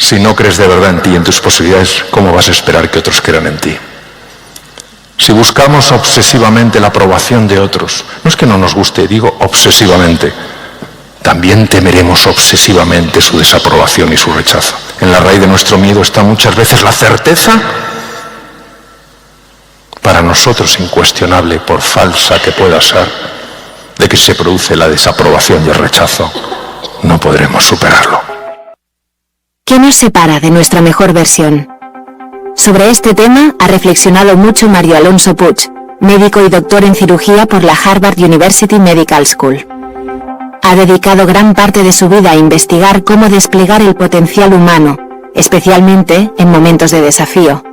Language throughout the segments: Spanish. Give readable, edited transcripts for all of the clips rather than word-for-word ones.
Si no crees de verdad en ti y en tus posibilidades, ¿cómo vas a esperar que otros crean en ti? Si buscamos obsesivamente la aprobación de otros, no es que no nos guste, digo obsesivamente, también temeremos obsesivamente su desaprobación y su rechazo. En la raíz de nuestro miedo está muchas veces la certeza, para nosotros incuestionable, por falsa que pueda ser, de que se produce la desaprobación y el rechazo. No podremos superarlo. ¿Qué nos separa de nuestra mejor versión? Sobre este tema ha reflexionado mucho Mario Alonso Puig, médico y doctor en cirugía por la Harvard University Medical School. Ha dedicado gran parte de su vida a investigar cómo desplegar el potencial humano, especialmente en momentos de desafío.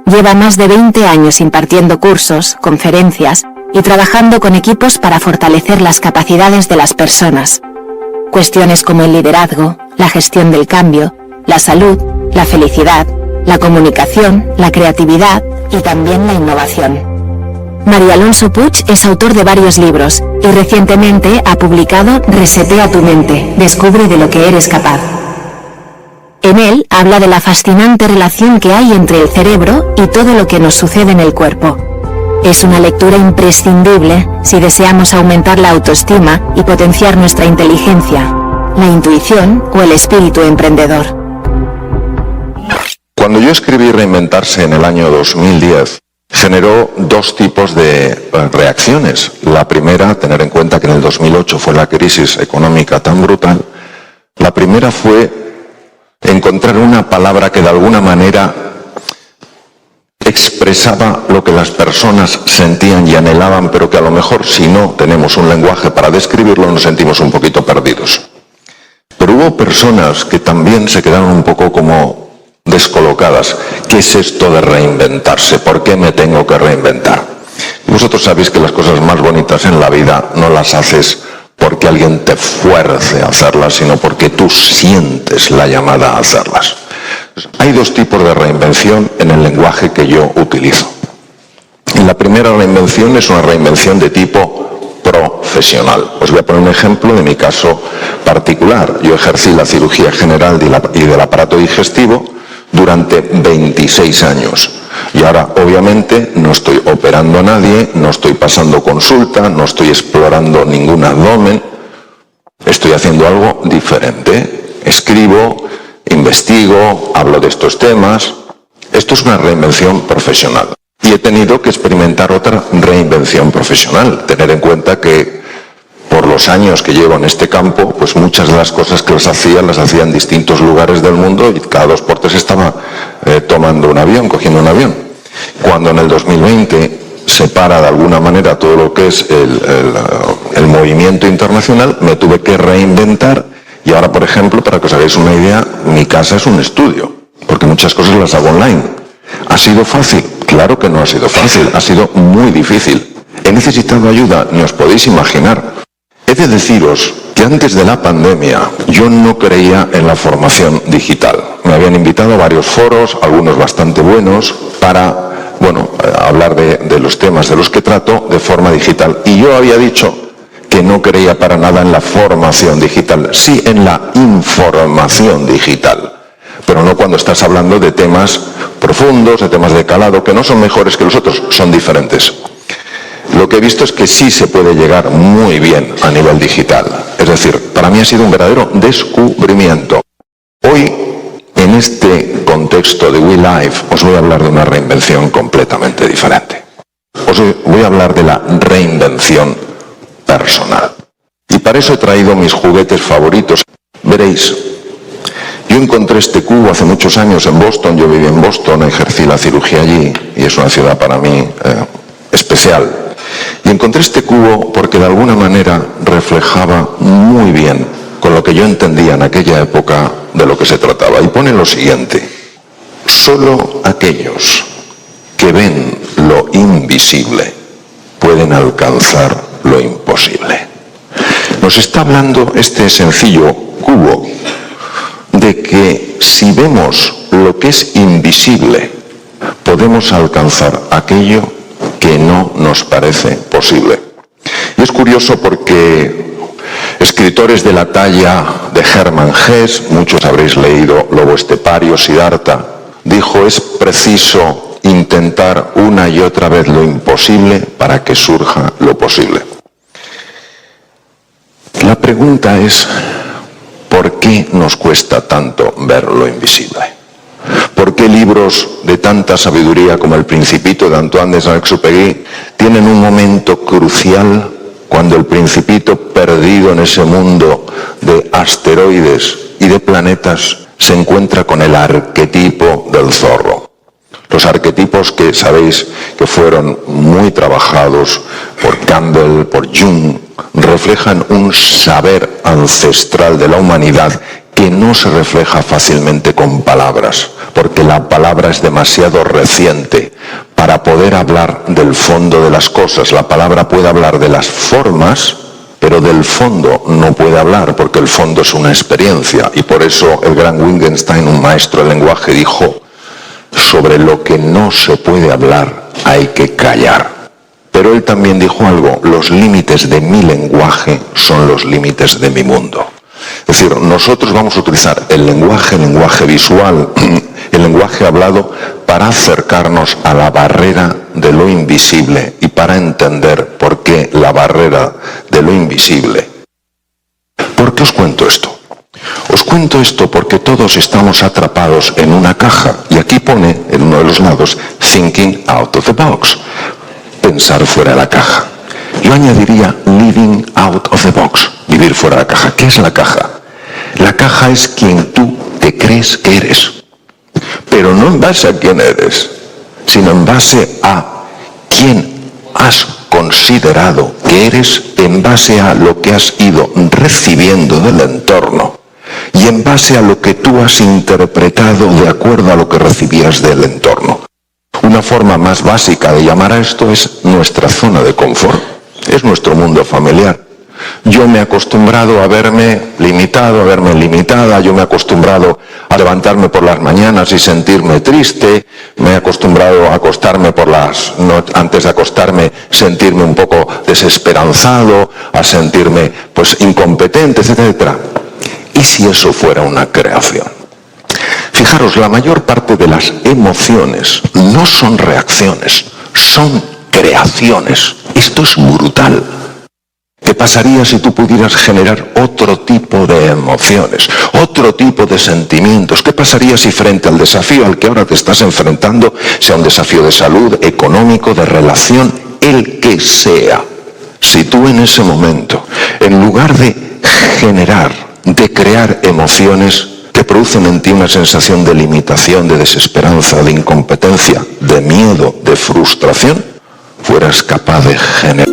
Lleva más de 20 años impartiendo cursos, conferencias y trabajando con equipos para fortalecer las capacidades de las personas. Cuestiones como el liderazgo, la gestión del cambio, la salud, la felicidad, la comunicación, la creatividad y también la innovación. Mario Alonso Puig es autor de varios libros y recientemente ha publicado Resetea tu mente, descubre de lo que eres capaz. En él habla de la fascinante relación que hay entre el cerebro y todo lo que nos sucede en el cuerpo. Es una lectura imprescindible si deseamos aumentar la autoestima y potenciar nuestra inteligencia, la intuición o el espíritu emprendedor. Cuando yo escribí Reinventarse en el año 2010, generó dos tipos de reacciones. La primera, tener en cuenta que en el 2008 fue la crisis económica tan brutal. La primera fue encontrar una palabra que de alguna manera expresaba lo que las personas sentían y anhelaban, pero que a lo mejor si no tenemos un lenguaje para describirlo nos sentimos un poquito perdidos. Pero hubo personas que también se quedaron un poco como descolocadas. ¿Qué es esto de reinventarse? ¿Por qué me tengo que reinventar? Vosotros sabéis que las cosas más bonitas en la vida no las haces porque alguien te fuerce a hacerlas, sino porque tú sientes la llamada a hacerlas. Hay dos tipos de reinvención en el lenguaje que yo utilizo. La primera reinvención es una reinvención de tipo profesional. Os voy a poner un ejemplo de mi caso particular. Yo ejercí la cirugía general y del aparato digestivo durante 26 años. Y ahora, obviamente, no estoy operando a nadie, no estoy pasando consulta, no estoy explorando ningún abdomen. Estoy haciendo algo diferente. Escribo, investigo, hablo de estos temas. Esto es una reinvención profesional. Y he tenido que experimentar otra reinvención profesional. Tener en cuenta que por los años que llevo en este campo, pues muchas de las cosas que las hacía en distintos lugares del mundo y cada 2 por 3 estaba tomando un avión, cogiendo un avión. Cuando en el 2020 se para de alguna manera todo lo que es el movimiento internacional, me tuve que reinventar y ahora, por ejemplo, para que os hagáis una idea, mi casa es un estudio, porque muchas cosas las hago online. ¿Ha sido fácil? Claro que no ha sido fácil, ha sido muy difícil. He necesitado ayuda, ni os podéis imaginar. He de deciros que antes de la pandemia yo no creía en la formación digital. Me habían invitado a varios foros, algunos bastante buenos, para hablar de los temas de los que trato de forma digital. Y yo había dicho que no creía para nada en la formación digital, sí en la información digital. Pero no cuando estás hablando de temas profundos, de temas de calado, que no son mejores que los otros, son diferentes. Lo que he visto es que sí se puede llegar muy bien a nivel digital. Es decir, para mí ha sido un verdadero descubrimiento. Hoy, en este contexto de WeLife, os voy a hablar de una reinvención completamente diferente. Os voy a hablar de la reinvención personal. Y para eso he traído mis juguetes favoritos. Veréis, yo encontré este cubo hace muchos años en Boston. Yo viví en Boston, ejercí la cirugía allí y es una ciudad para mí especial. Y encontré este cubo porque de alguna manera reflejaba muy bien con lo que yo entendía en aquella época de lo que se trataba. Y pone lo siguiente: solo aquellos que ven lo invisible pueden alcanzar lo imposible. Nos está hablando este sencillo cubo de que si vemos lo que es invisible, podemos alcanzar aquello que no nos parece posible. Y es curioso porque Escritores de la talla de Hermann Hesse, muchos habréis leído Lobo Estepario, Siddhartha, dijo: es preciso intentar una y otra vez lo imposible para que surja lo posible. La pregunta es, ¿por qué nos cuesta tanto ver lo invisible? ¿Por qué libros de tanta sabiduría como El Principito de Antoine de Saint-Exupéry tienen un momento crucial cuando el Principito, perdido en ese mundo de asteroides y de planetas, se encuentra con el arquetipo del zorro? Los arquetipos que sabéis que fueron muy trabajados por Campbell, por Jung, reflejan un saber ancestral de la humanidad que no se refleja fácilmente con palabras, porque la palabra es demasiado reciente para poder hablar del fondo de las cosas. La palabra puede hablar de las formas, pero del fondo no puede hablar, porque el fondo es una experiencia. Y por eso el gran Wittgenstein, un maestro del lenguaje, dijo: sobre lo que no se puede hablar hay que callar. Pero él también dijo algo: los límites de mi lenguaje son los límites de mi mundo. Es decir, nosotros vamos a utilizar el lenguaje visual, el lenguaje hablado, para acercarnos a la barrera de lo invisible y para entender por qué la barrera de lo invisible. ¿Por qué os cuento esto? Os cuento esto porque todos estamos atrapados en una caja, y aquí pone en uno de los lados thinking out of the box, pensar fuera de la caja. Yo añadiría living out of the box, vivir fuera de la caja. ¿Qué es la caja? La caja es quien tú te crees que eres, pero no en base a quién eres, sino en base a quién has considerado que eres, en base a lo que has ido recibiendo del entorno y en base a lo que tú has interpretado de acuerdo a lo que recibías del entorno. Una forma más básica de llamar a esto es nuestra zona de confort, es nuestro mundo familiar. Yo me he acostumbrado a verme limitado, a verme limitada, yo me he acostumbrado a levantarme por las mañanas y sentirme triste, me he acostumbrado a acostarme antes de acostarme sentirme un poco desesperanzado, a sentirme incompetente, etcétera. ¿Y si eso fuera una creación? Fijaros, la mayor parte de las emociones no son reacciones, son creaciones. Esto es brutal. ¿Qué pasaría si tú pudieras generar otro tipo de emociones, otro tipo de sentimientos? ¿Qué pasaría si frente al desafío al que ahora te estás enfrentando, sea un desafío de salud, económico, de relación, el que sea, si tú en ese momento, en lugar de generar, de crear emociones que producen en ti una sensación de limitación, de desesperanza, de incompetencia, de miedo, de frustración, fueras capaz de generar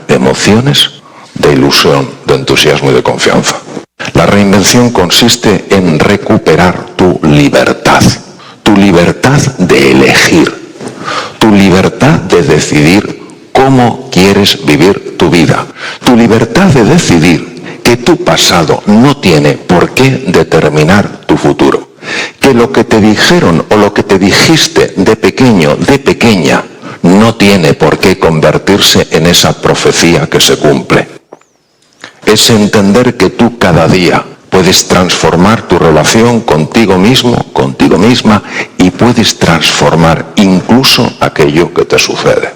emociones de ilusión, de entusiasmo y de confianza. La reinvención consiste en recuperar tu libertad de elegir, tu libertad de decidir cómo quieres vivir tu vida, tu libertad de decidir que tu pasado no tiene por qué determinar tu futuro, que lo que te dijeron o lo que te dijiste de pequeño, de pequeña, no tiene por qué convertirse en esa profecía que se cumple. Es entender que tú cada día puedes transformar tu relación contigo mismo, contigo misma, y puedes transformar incluso aquello que te sucede.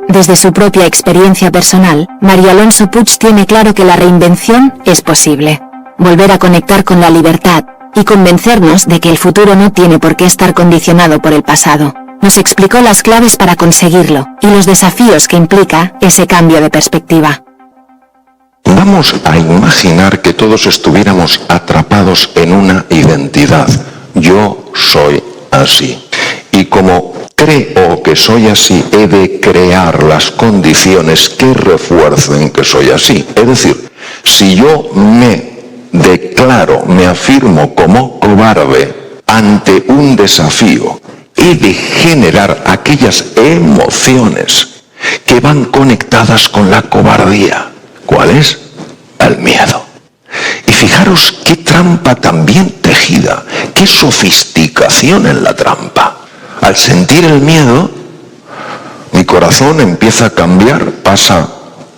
Desde su propia experiencia personal, Mario Alonso Puig tiene claro que la reinvención es posible. Volver a conectar con la libertad, y convencernos de que el futuro no tiene por qué estar condicionado por el pasado. Nos explicó las claves para conseguirlo, y los desafíos que implica ese cambio de perspectiva. Vamos a imaginar que todos estuviéramos atrapados en una identidad. Yo soy así. Y como creo que soy así, he de crear las condiciones que refuercen que soy así. Es decir, si yo me declaro, me afirmo como cobarde ante un desafío, he de generar aquellas emociones que van conectadas con la cobardía. ¿Cuál es? El miedo. Y fijaros qué trampa tan bien tejida, qué sofisticación en la trampa. Al sentir el miedo, mi corazón empieza a cambiar, pasa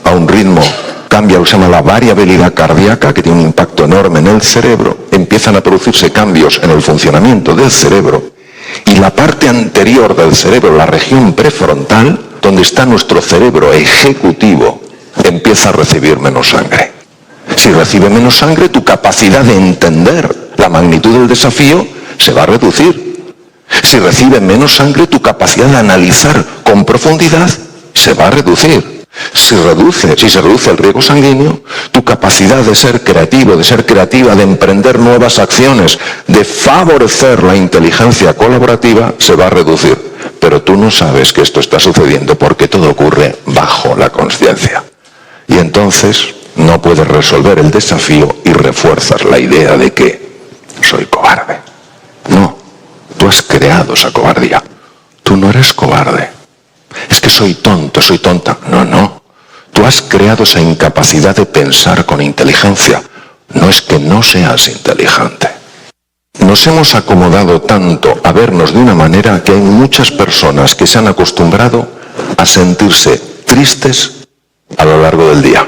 a un ritmo, cambia lo que se llama la variabilidad cardíaca, que tiene un impacto enorme en el cerebro, empiezan a producirse cambios en el funcionamiento del cerebro, y la parte anterior del cerebro, la región prefrontal, donde está nuestro cerebro ejecutivo, empieza a recibir menos sangre. Si recibe menos sangre, tu capacidad de entender la magnitud del desafío se va a reducir. Si recibe menos sangre, tu capacidad de analizar con profundidad se va a reducir. Si se reduce el riego sanguíneo, tu capacidad de ser creativo, de ser creativa, de emprender nuevas acciones, de favorecer la inteligencia colaborativa, se va a reducir. Pero tú no sabes que esto está sucediendo porque todo ocurre bajo la consciencia. Y entonces no puedes resolver el desafío y refuerzas la idea de que soy cobarde. No, tú has creado esa cobardía. Tú no eres cobarde. Es que soy tonto, soy tonta. No. Tú has creado esa incapacidad de pensar con inteligencia. No es que no seas inteligente. Nos hemos acomodado tanto a vernos de una manera que hay muchas personas que se han acostumbrado a sentirse tristes a lo largo del día.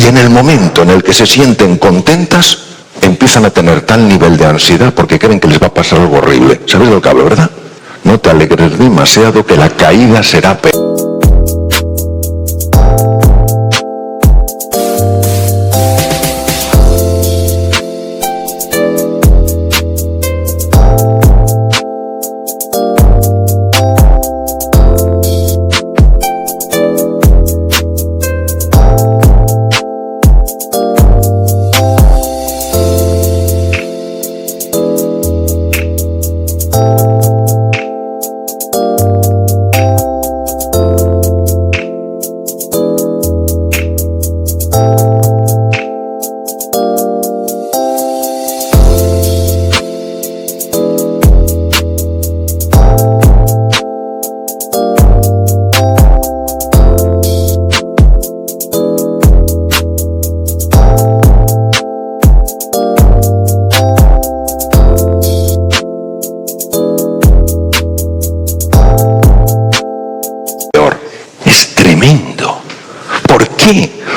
Y en el momento en el que se sienten contentas, empiezan a tener tal nivel de ansiedad porque creen que les va a pasar algo horrible. ¿Sabes de lo que hablo, verdad? No te alegres demasiado que la caída será peor.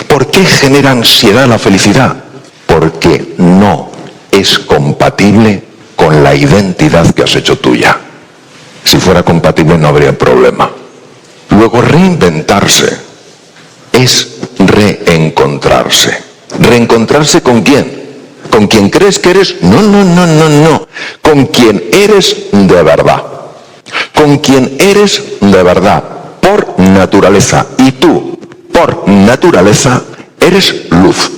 ¿Por qué genera ansiedad la felicidad? Porque no es compatible con la identidad que has hecho tuya. Si fuera compatible no habría problema. Luego, reinventarse es reencontrarse. ¿Reencontrarse con quién? ¿Con quien crees que eres? No. Con quien eres de verdad. Con quien eres de verdad, por naturaleza. Y tú, por naturaleza, eres luz.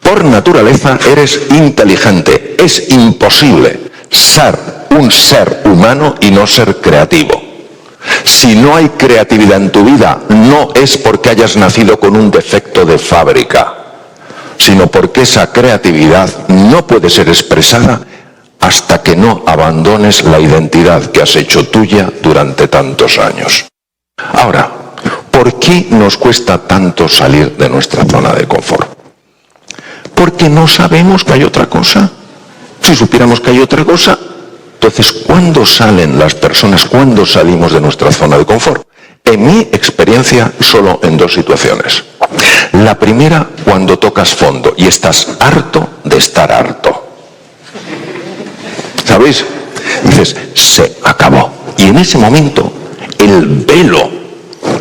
Por naturaleza eres inteligente. Es imposible ser un ser humano y no ser creativo. Si no hay creatividad en tu vida, no es porque hayas nacido con un defecto de fábrica, sino porque esa creatividad no puede ser expresada hasta que no abandones la identidad que has hecho tuya durante tantos años. Ahora, ¿por qué nos cuesta tanto salir de nuestra zona de confort? Porque no sabemos que hay otra cosa. Si supiéramos que hay otra cosa, entonces, ¿cuándo salen las personas? ¿Cuándo salimos de nuestra zona de confort? En mi experiencia, solo en dos situaciones. La primera, cuando tocas fondo y estás harto de estar harto. ¿Sabéis? Dices, se acabó. Y en ese momento, el velo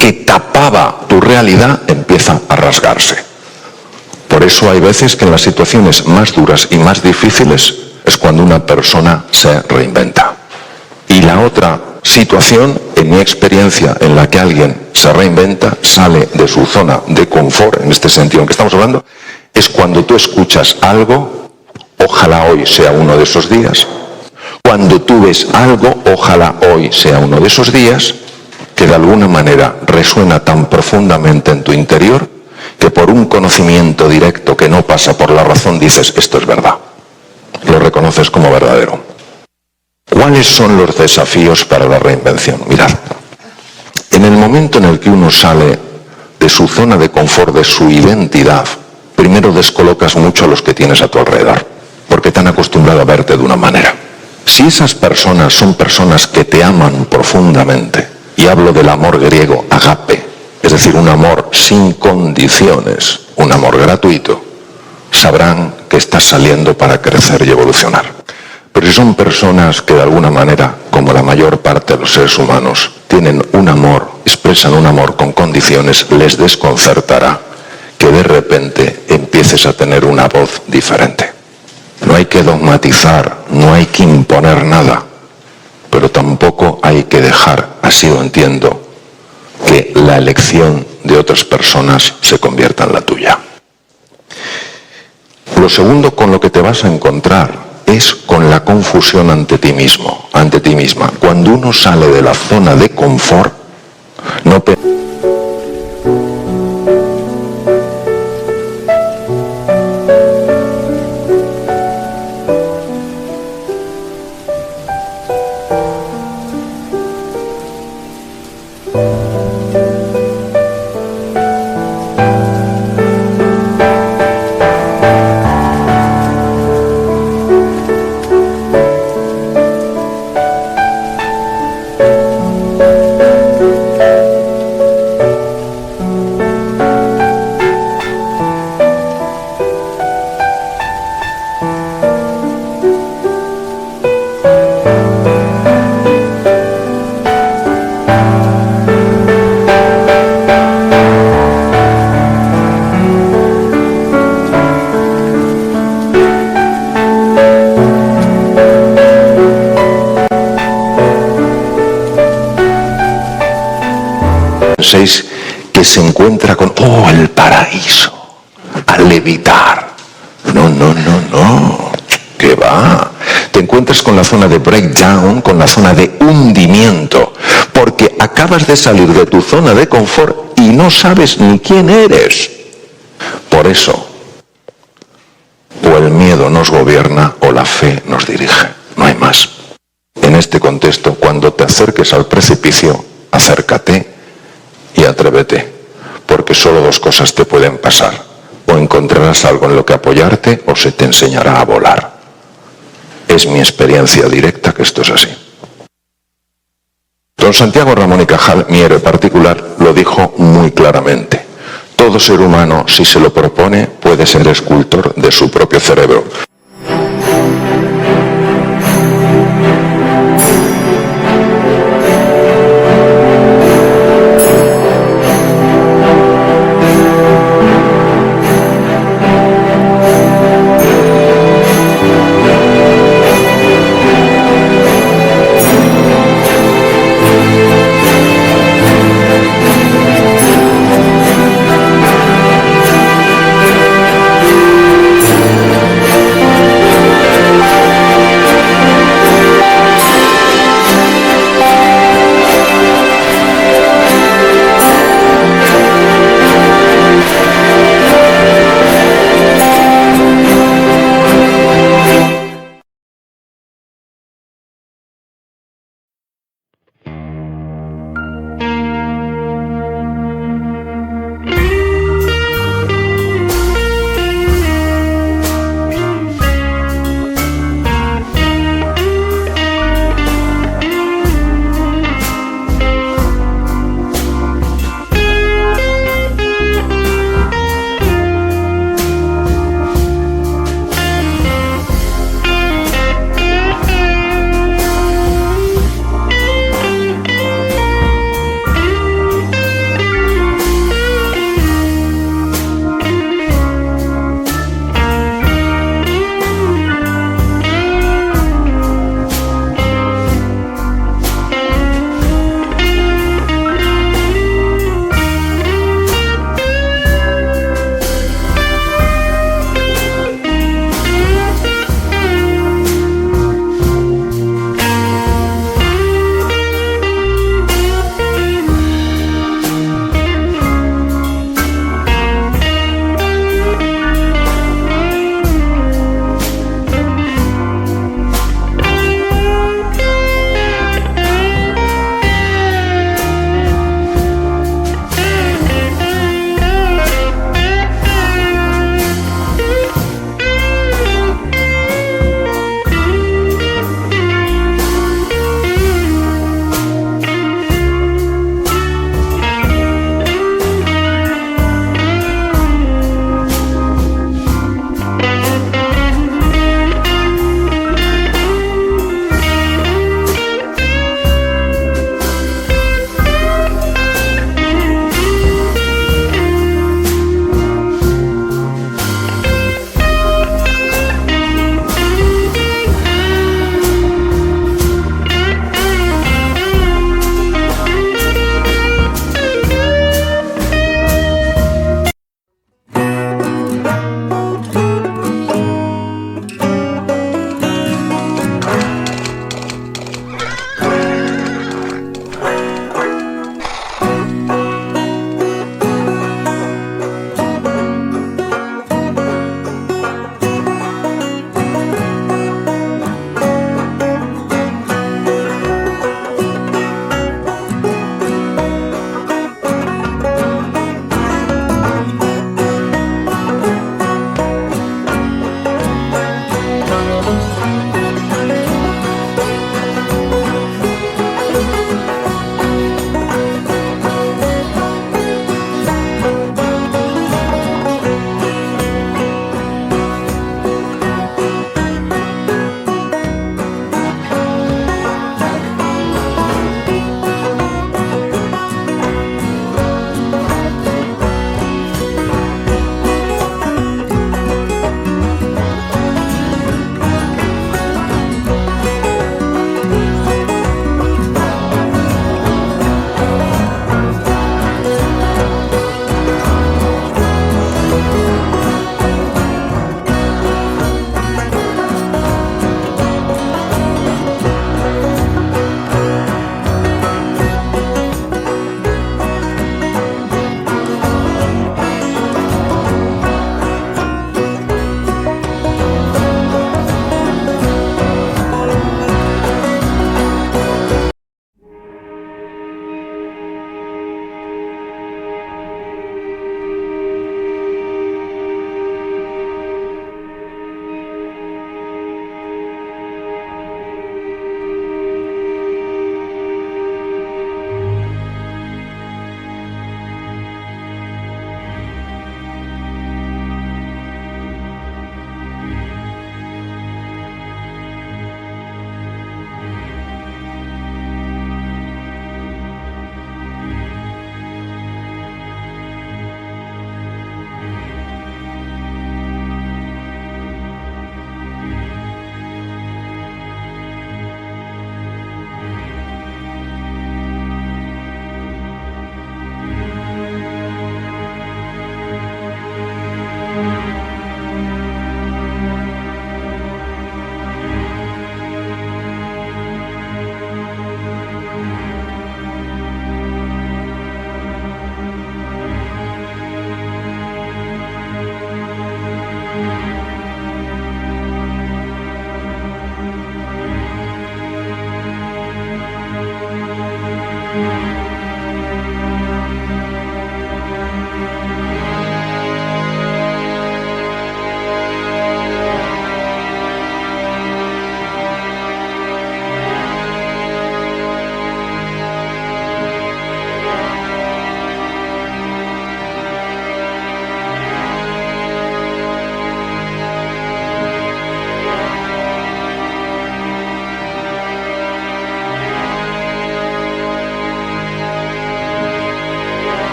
que tapaba tu realidad empieza a rasgarse. Por eso hay veces que en las situaciones más duras y más difíciles es cuando una persona se reinventa. Y la otra situación, en mi experiencia, en la que alguien se reinventa, sale de su zona de confort, en este sentido en que estamos hablando, es cuando tú escuchas algo, ojalá hoy sea uno de esos días. Cuando tú ves algo, ojalá hoy sea uno de esos días, que de alguna manera resuena tan profundamente en tu interior, que por un conocimiento directo que no pasa por la razón dices, esto es verdad. Lo reconoces como verdadero. ¿Cuáles son los desafíos para la reinvención? Mirad, en el momento en el que uno sale de su zona de confort, de su identidad, primero descolocas mucho a los que tienes a tu alrededor, porque te han acostumbrado a verte de una manera. Si esas personas son personas que te aman profundamente, y hablo del amor griego, agape, es decir, un amor sin condiciones, un amor gratuito, sabrán que estás saliendo para crecer y evolucionar. Pero si son personas que de alguna manera, como la mayor parte de los seres humanos, tienen un amor, expresan un amor con condiciones, les desconcertará que de repente empieces a tener una voz diferente. No hay que dogmatizar, no hay que imponer nada, pero tampoco hay que dejar, así lo entiendo, que la elección de otras personas se convierta en la tuya. Lo segundo con lo que te vas a encontrar es con la confusión ante ti mismo, ante ti misma. Cuando uno sale de la zona de confort, no penséis que se encuentra con, el paraíso, al levitar. No, ¿qué va? Te encuentras con la zona de breakdown, con la zona de hundimiento, porque acabas de salir de tu zona de confort y no sabes ni quién eres. Por eso, o el miedo nos gobierna o la fe nos dirige, no hay más. En este contexto, cuando te acerques al precipicio, acércate y atrévete, porque solo dos cosas te pueden pasar: o encontrarás algo en lo que apoyarte o se te enseñará a volar. Es mi experiencia directa que esto es así. Don Santiago Ramón y Cajal, mi héroe particular, lo dijo muy claramente: todo ser humano, si se lo propone, puede ser escultor de su propio cerebro.